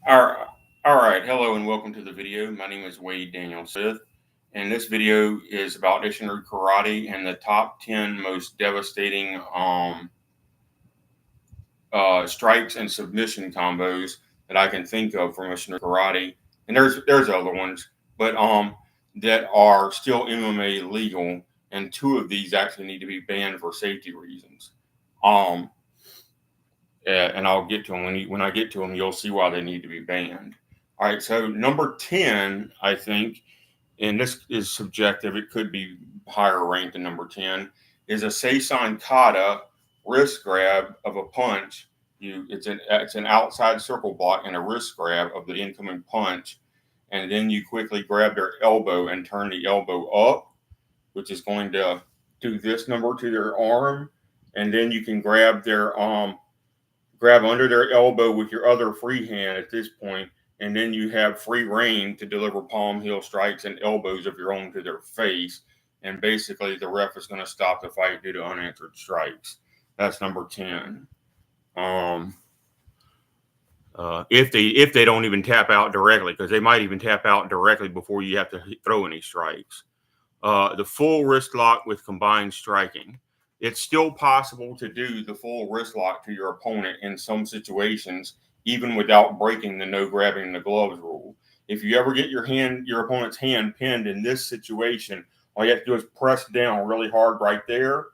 All right. Hello and welcome to the video. My name is Wade Daniel Smith, and this video is about Isshinryu Karate and the top 10 most devastating strikes and submission combos that I can think of from Isshinryu Karate. And there's other ones, but that are still MMA legal, and two of these actually need to be banned for safety reasons. Um, and I'll get to them when I get to them. You'll see why they need to be banned. All right, so number 10, I think, and this is subjective, it could be higher ranked than number 10, is a Seisan Kata wrist grab of a punch. It's an outside circle block and a wrist grab of the incoming punch, and then you quickly grab their elbow and turn the elbow up, which is going to do this number to their arm, and then you can grab under their elbow with your other free hand at this point, and then you have free reign to deliver palm heel strikes and elbows of your own to their face. And basically, the ref is going to stop the fight due to unanswered strikes. That's number 10. If they don't even tap out directly, because they might even tap out directly before you have to throw any strikes. The full wrist lock with combined striking. It's still possible to do the full wrist lock to your opponent in some situations, even without breaking the no grabbing the gloves rule. If you ever get your opponent's hand pinned in this situation, all you have to do is press down really hard right there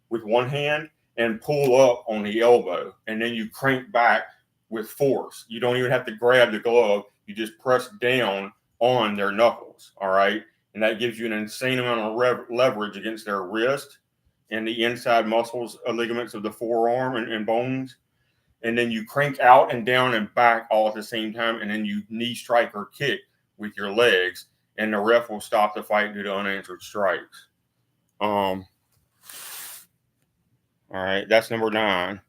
with one hand and pull up on the elbow, and then you crank back with force. You don't even have to grab the glove. You just press down on their knuckles, all right? And that gives you an insane amount of leverage against their wrist and the inside muscles, ligaments of the forearm and bones. And then you crank out and down and back all at the same time, and then you knee strike or kick with your legs, and the ref will stop the fight due to unanswered strikes. All right, that's number 9.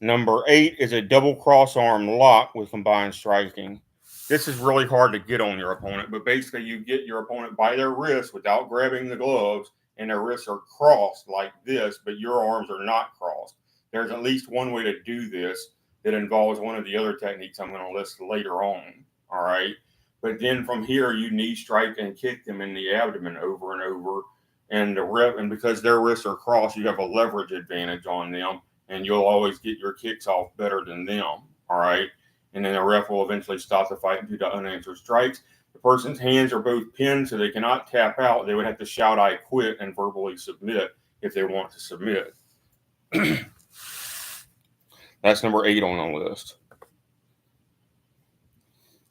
Number 8 is a double cross arm lock with combined striking. This is really hard to get on your opponent, but basically you get your opponent by their wrists without grabbing the gloves, and their wrists are crossed like this, but your arms are not crossed. There's at least one way to do this that involves one of the other techniques I'm going to list later on, all right? But then from here, you knee strike and kick them in the abdomen over and over, and because their wrists are crossed, you have a leverage advantage on them, and you'll always get your kicks off better than them, all right? And then the ref will eventually stop the fight due to unanswered strikes. The person's hands are both pinned, so they cannot tap out. They would have to shout, "I quit," and verbally submit if they want to submit. That's number 8 on the list.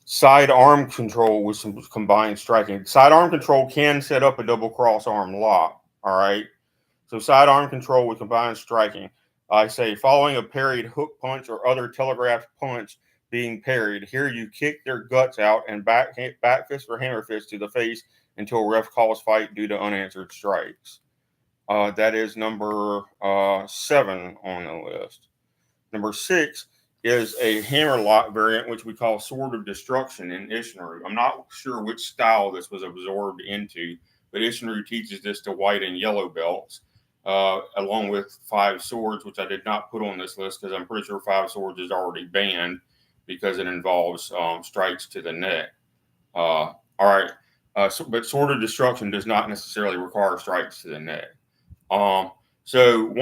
Side arm control with some combined striking. Side arm control can set up a double cross arm lock, all right? So side arm control with combined striking. I say following a parried hook punch or other telegraphed punch being parried. Here you kick their guts out and back fist or hammer fist to the face until ref calls fight due to unanswered strikes. That is number 7 on the list. Number 6 is a hammer lock variant, which we call Sword of Destruction in Isshinryu. I'm not sure which style this was absorbed into, but Isshinryu teaches this to white and yellow belts, along with 5 swords, which I did not put on this list because I'm pretty sure 5 swords is already banned because it involves strikes to the neck. All right, but Sword of Destruction does not necessarily require strikes to the neck. So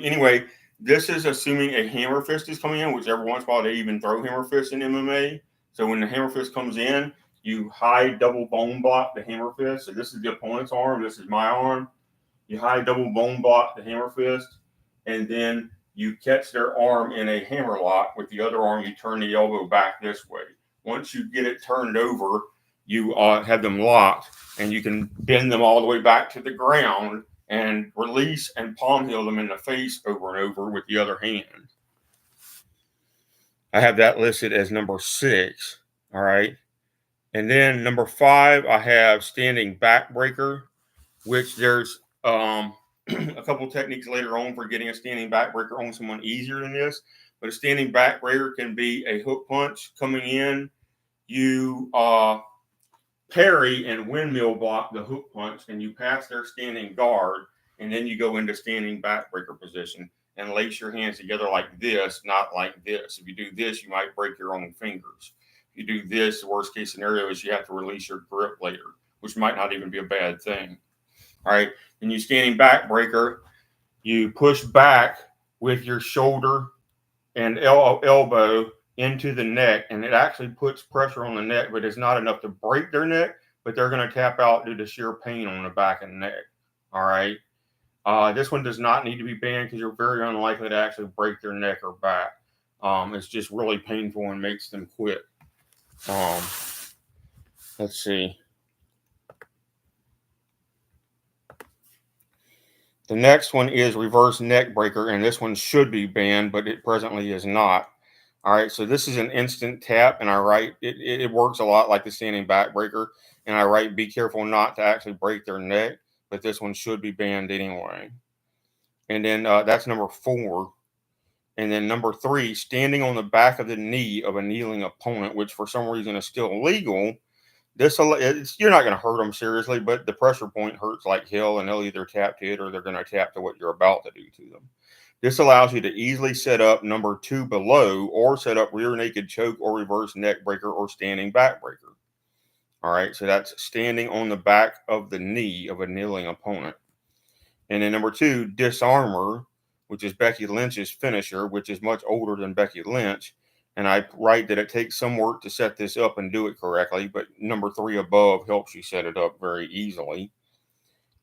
anyway, this is assuming a hammer fist is coming in, which every once in a while they even throw hammer fists in MMA. So when the hammer fist comes in, you high double bone block the hammer fist. So this is the opponent's arm. This is my arm. You high double bone block the hammer fist, and then you catch their arm in a hammer lock. With the other arm, you turn the elbow back this way. Once you get it turned over, you have them locked, and you can bend them all the way back to the ground and release and palm heel them in the face over and over with the other hand. I have that listed as number 6. All right. And then number 5, I have standing backbreaker, which there's a couple techniques later on for getting a standing backbreaker on someone easier than this. But a standing backbreaker can be a hook punch coming in. You parry and windmill block the hook punch, and you pass their standing guard, and then you go into standing backbreaker position. and lace your hands together like this, not like this. If you do this, you might break your own fingers. If you do this, the worst case scenario is you have to release your grip later, which might not even be a bad thing. All right. When you standing back breaker, you push back with your shoulder and elbow into the neck, and it actually puts pressure on the neck, but it's not enough to break their neck, but they're going to tap out due to sheer pain on the back and neck. All right. This one does not need to be banned because you're very unlikely to actually break their neck or back. It's just really painful and makes them quit. Let's see. The next one is reverse neck breaker, and this one should be banned, but it presently is not. All right, so this is an instant tap, and I write it works a lot like the standing back breaker, and I write be careful not to actually break their neck, but this one should be banned anyway. And then that's number 4. And then number 3, standing on the back of the knee of a kneeling opponent, which for some reason is still illegal. You're not going to hurt them seriously, but the pressure point hurts like hell, and they'll either tap to it or they're going to tap to what you're about to do to them. This allows you to easily set up number 2 below, or set up rear naked choke or reverse neck breaker or standing back breaker. All right, so that's standing on the back of the knee of a kneeling opponent. And then number 2, disarmor, which is Becky Lynch's finisher, which is much older than Becky Lynch. And I write that it takes some work to set this up and do it correctly, but number 3 above helps you set it up very easily.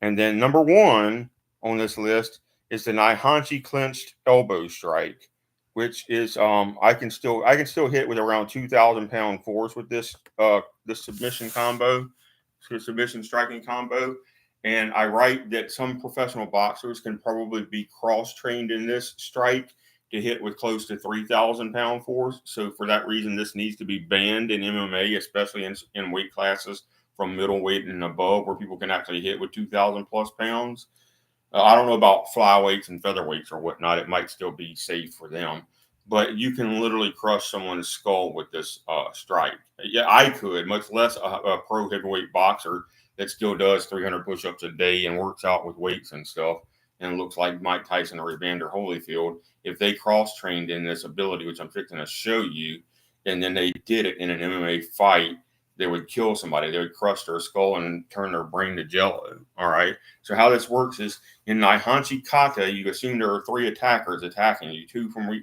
And then number 1 on this list is the Naihanchi clenched elbow strike, which is I can still hit with around 2,000 pound force with this submission striking combo. And I write that some professional boxers can probably be cross trained in this strike to hit with close to 3,000 pound force. So for that reason, this needs to be banned in MMA, especially in weight classes from middleweight and above, where people can actually hit with 2,000 plus pounds. I don't know about flyweights and featherweights or whatnot. It might still be safe for them, but you can literally crush someone's skull with this strike. Yeah, I could, much less a pro heavyweight boxer that still does 300 push-ups a day and works out with weights and stuff and looks like Mike Tyson or Evander Holyfield. If they cross-trained in this ability, which I'm fixing to show you, and then they did it in an MMA fight, they would kill somebody. They would crush their skull and turn their brain to jello. All right. So how this works is in Naihanchi Kata, you assume there are 3 attackers attacking you,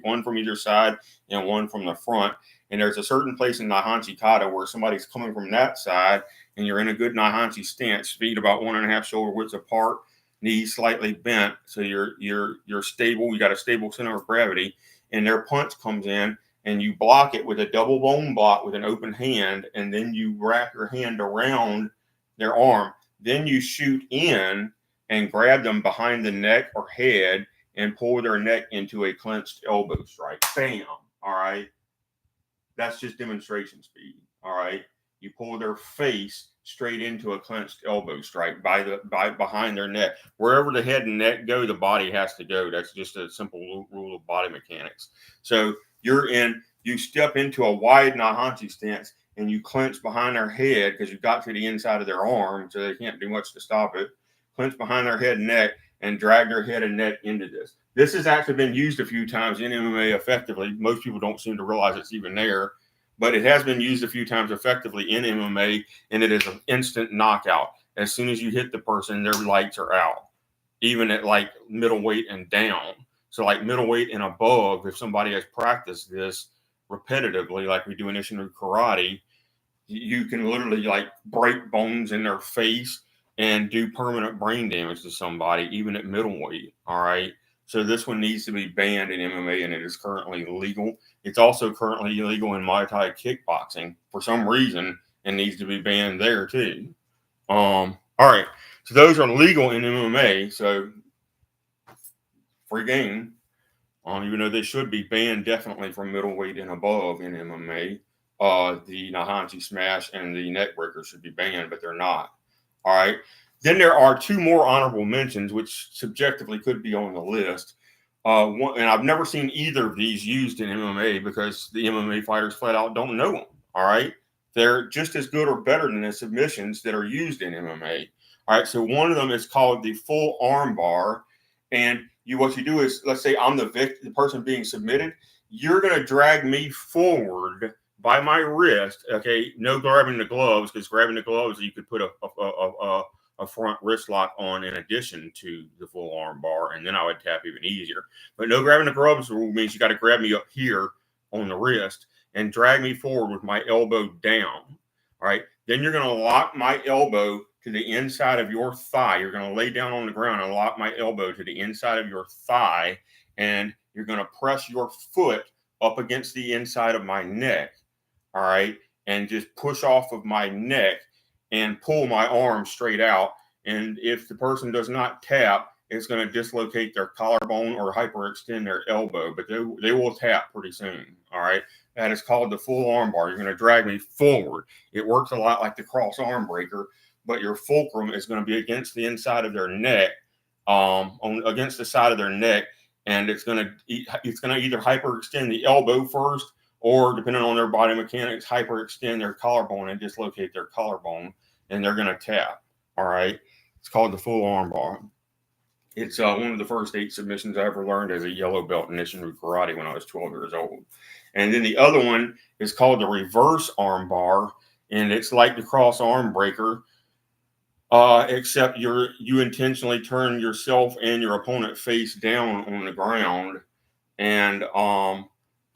one from either side and one from the front. And there's a certain place in Naihanchi Kata where somebody's coming from that side, and you're in a good Naihanchi stance, feet about 1.5 shoulder widths apart, knees slightly bent, so you're stable. You got a stable center of gravity, and their punch comes in, and you block it with a double bone block with an open hand, and then you wrap your hand around their arm. Then you shoot in and grab them behind the neck or head and pull their neck into a clenched elbow strike. Bam. All right. That's just demonstration speed. All right. You pull their face straight into a clenched elbow strike by behind their neck. Wherever the head and neck go, the body has to go. That's just a simple rule of body mechanics. So you step into a wide Naihanchi stance and you clench behind their head because you've got to the inside of their arm, so they can't do much to stop it. Clench behind their head and neck and drag their head and neck into this. This has actually been used a few times in MMA effectively. Most people don't seem to realize it's even there, but it has been used a few times effectively in MMA, and it is an instant knockout. As soon as you hit the person, their lights are out, even at like middleweight and down. So like middleweight and above, if somebody has practiced this repetitively, like we do in Isshinryu Karate, you can literally like break bones in their face and do permanent brain damage to somebody, even at middleweight. All right. So this one needs to be banned in MMA, and it is currently illegal. It's also currently illegal in Muay Thai kickboxing for some reason, and needs to be banned there too. All right. So those are legal in MMA. So free game. Even though they should be banned definitely from middleweight and above in MMA. The Naihanchi smash and the neck breaker should be banned, but they're not. All right. Then there are 2 more honorable mentions, which subjectively could be on the list. And I've never seen either of these used in MMA because the MMA fighters flat out don't know them. All right. They're just as good or better than the submissions that are used in MMA. All right. So one of them is called the full arm bar. And what you do is, let's say I'm the person being submitted. You're going to drag me forward by my wrist. Okay, no grabbing the gloves, because grabbing the gloves, you could put a front wrist lock on in addition to the full arm bar, and then I would tap even easier. But no grabbing the gloves rule means you got to grab me up here on the wrist and drag me forward with my elbow down. All right. Then you're going to lock my elbow to the inside of your thigh. You're going to lay down on the ground and lock my elbow to the inside of your thigh. And you're going to press your foot up against the inside of my neck. All right. And just push off of my neck and pull my arm straight out. And if the person does not tap, it's going to dislocate their collarbone or hyperextend their elbow, but they will tap pretty soon. All right. That is called the full arm bar. You're going to drag me forward. It works a lot like the cross arm breaker, but your fulcrum is going to be against the inside of their neck, against the side of their neck, and it's going to either hyperextend the elbow first, or depending on their body mechanics, hyperextend their collarbone and dislocate their collarbone, and they're going to tap. All right. It's called the full arm bar. It's one of the first 8 submissions I ever learned as a yellow belt in Isshinryu Karate when I was 12 years old. And then the other one is called the reverse arm bar, and it's like the cross arm breaker, except you intentionally turn yourself and your opponent face down on the ground, and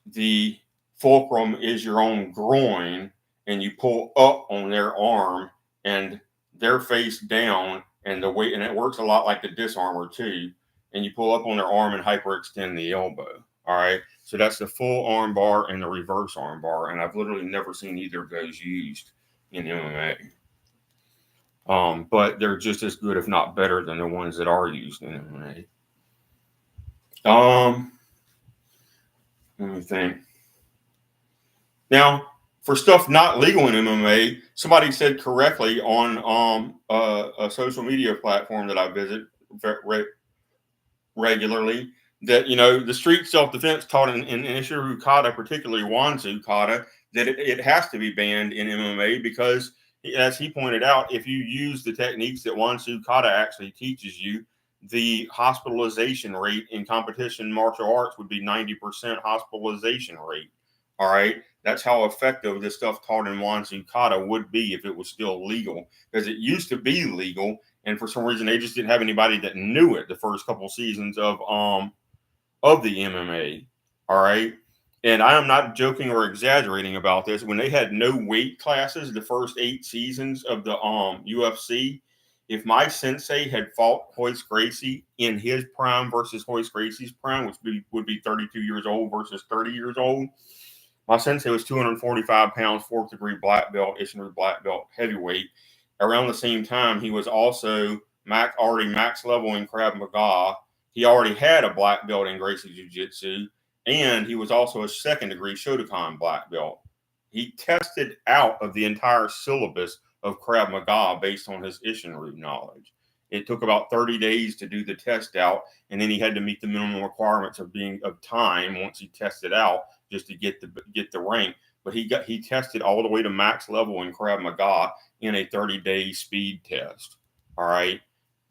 the fulcrum is your own groin, and you pull up on their arm and their face down. And it works a lot like the disarmor too. And you pull up on their arm and hyperextend the elbow. All right. So that's the full arm bar and the reverse arm bar. And I've literally never seen either of those used in MMA. But they're just as good, if not better, than the ones that are used in MMA. Let me think. Now, for stuff not legal in MMA, somebody said correctly on a social media platform that I visit regularly that, the street self-defense taught in Isshinryu Kata, particularly Wansu Kata, that it has to be banned in MMA because, as he pointed out, if you use the techniques that Wansu Kata actually teaches you, the hospitalization rate in competition martial arts would be 90% hospitalization rate. All right. That's how effective this stuff taught in Wansu Kata would be if it was still legal, because it used to be legal. And for some reason, they just didn't have anybody that knew it the first couple seasons of the MMA. All right. And I am not joking or exaggerating about this. When they had no weight classes, the first 8 seasons of the UFC, if my sensei had fought Royce Gracie in his prime versus Royce Gracie's prime, which would be 32 years old versus 30 years old, my sensei was 245 pounds, 4th degree black belt, Isshinryu black belt, heavyweight. Around the same time, he was also already max level in Krav Maga. He already had a black belt in Gracie Jiu-Jitsu, and he was also a 2nd degree Shotokan black belt. He tested out of the entire syllabus of Krav Maga based on his Isshinryu knowledge. It took about 30 days to do the test out, and then he had to meet the minimum requirements of time once he tested out, just to get the rank. But he tested all the way to max level in Krav Maga in a 30-day speed test. All right.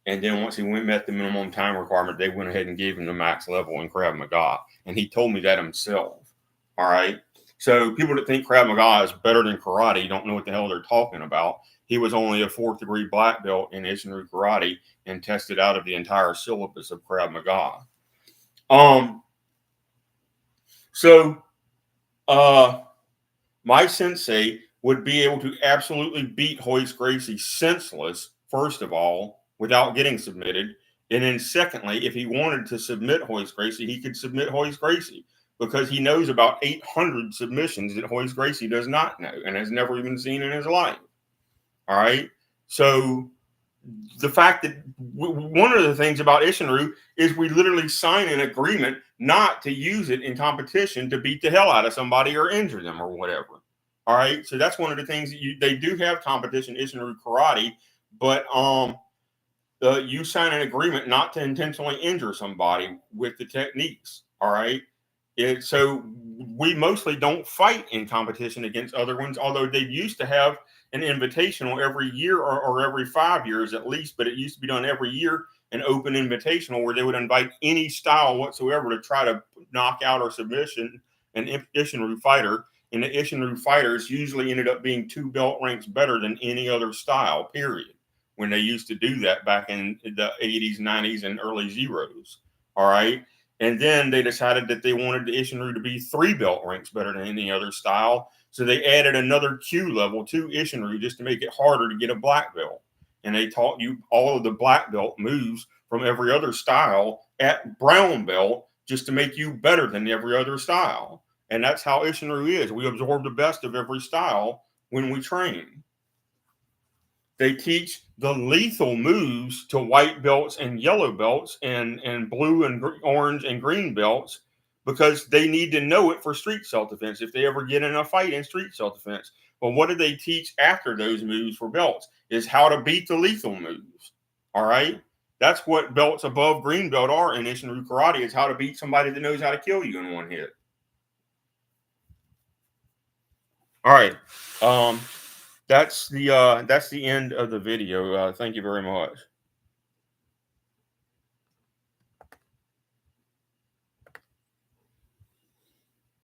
And then once he met the minimum time requirement, they went ahead and gave him the max level in Krav Maga. And he told me that himself. All right. So people that think Krav Maga is better than karate don't know what the hell they're talking about. He was only a 4th degree black belt in Isshinryu Karate and tested out of the entire syllabus of Krav Maga. So my sensei would be able to absolutely beat Royce Gracie senseless, first of all, without getting submitted. And then secondly, if he wanted to submit Royce Gracie, he could submit Royce Gracie, because he knows about 800 submissions that Royce Gracie does not know and has never even seen in his life. All right. So the fact that one of the things about Isshinryu is we literally sign an agreement not to use it in competition to beat the hell out of somebody or injure them or whatever. All right. So that's one of the things that they do have competition Isshinryu Karate, but you sign an agreement not to intentionally injure somebody with the techniques. All right. So we mostly don't fight in competition against other ones, although they used to have an invitational every year or every 5 years at least, but it used to be done every year. an open invitational where they would invite any style whatsoever to try to knock out or submission an Isshinryu fighter. And the Isshinryu fighters usually ended up being 2 belt ranks better than any other style, period, when they used to do that back in the 80s, 90s, and early zeros. All right. And then they decided that they wanted the Isshinryu to be 3 belt ranks better than any other style. So they added another Q level to Isshinryu just to make it harder to get a black belt. And they taught you all of the black belt moves from every other style at brown belt just to make you better than every other style. And that's how Isshinryu is. We absorb the best of every style when we train. They teach the lethal moves to white belts and yellow belts and blue and orange and green belts because they need to know it for street self-defense if they ever get in a fight in street self-defense. But what do they teach after those moves for belts is how to beat the lethal moves. All right? That's what belts above green belt are in Isshinryu Karate, is how to beat somebody that knows how to kill you in one hit. All right. That's the end of the video. Thank you very much.